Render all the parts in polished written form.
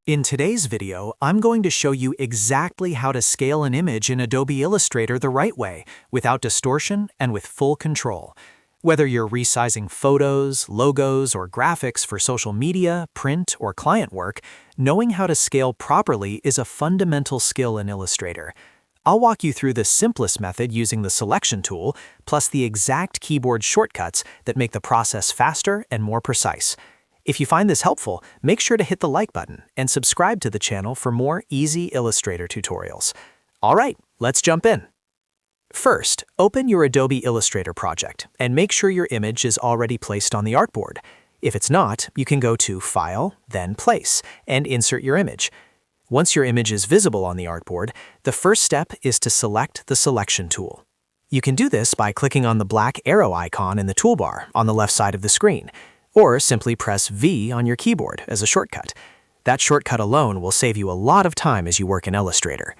In today's video, I'm going to show you exactly how to scale an image in Adobe Illustrator the right way, without distortion and with full control. Whether you're resizing photos, logos, or graphics for social media, print, or client work, knowing how to scale properly is a fundamental skill in Illustrator. I'll walk you through the simplest method using the selection tool, plus the exact keyboard shortcuts that make the process faster and more precise. If you find this helpful, make sure to hit the like button and subscribe to the channel for more easy Illustrator tutorials. All right, let's jump in. First, open your Adobe Illustrator project and make sure your image is already placed on the artboard. If it's not, you can go to File, then Place, and insert your image. Once your image is visible on the artboard, the first step is to select the selection tool. You can do this by clicking on the black arrow icon in the toolbar on the left side of the screen, or simply press V on your keyboard as a shortcut. That shortcut alone will save you a lot of time as you work in Illustrator.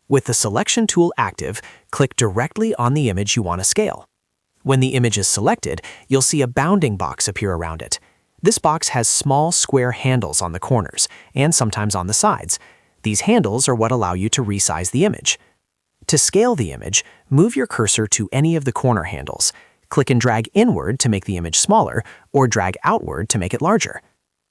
With the selection tool active, click directly on the image you want to scale. When the image is selected, you'll see a bounding box appear around it. This box has small square handles on the corners and sometimes on the sides. These handles are what allow you to resize the image. To scale the image, move your cursor to any of the corner handles. Click and drag inward to make the image smaller, or drag outward to make it larger.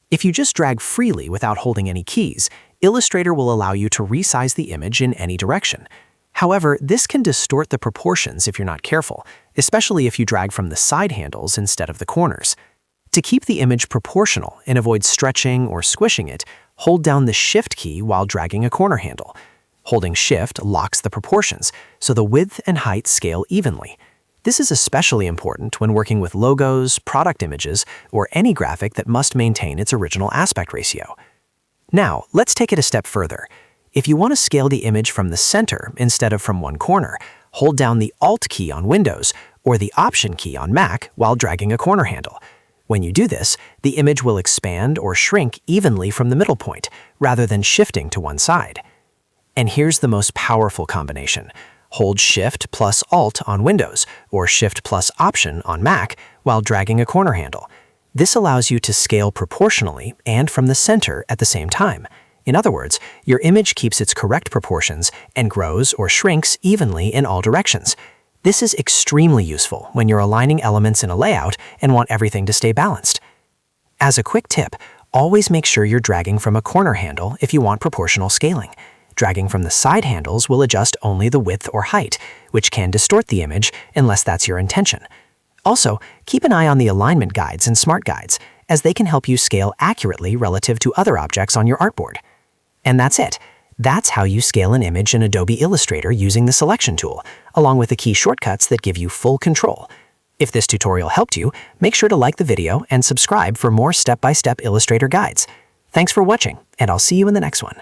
If you just drag freely without holding any keys, Illustrator will allow you to resize the image in any direction. However, this can distort the proportions if you're not careful, especially if you drag from the side handles instead of the corners. To keep the image proportional and avoid stretching or squishing it, hold down the Shift key while dragging a corner handle. Holding Shift locks the proportions, so the width and height scale evenly. This is especially important when working with logos, product images, or any graphic that must maintain its original aspect ratio. Now, let's take it a step further. If you want to scale the image from the center instead of from one corner, hold down the Alt key on Windows or the Option key on Mac while dragging a corner handle. When you do this, the image will expand or shrink evenly from the middle point, rather than shifting to one side. And here's the most powerful combination. Hold Shift plus Alt on Windows or Shift plus Option on Mac while dragging a corner handle. This allows you to scale proportionally and from the center at the same time. In other words, your image keeps its correct proportions and grows or shrinks evenly in all directions. This is extremely useful when you're aligning elements in a layout and want everything to stay balanced. As a quick tip, always make sure you're dragging from a corner handle if you want proportional scaling. Dragging from the side handles will adjust only the width or height, which can distort the image unless that's your intention. Also, keep an eye on the alignment guides and smart guides, as they can help you scale accurately relative to other objects on your artboard. And that's it. That's how you scale an image in Adobe Illustrator using the selection tool, along with the key shortcuts that give you full control. If this tutorial helped you, make sure to like the video and subscribe for more step-by-step Illustrator guides. Thanks for watching, and I'll see you in the next one.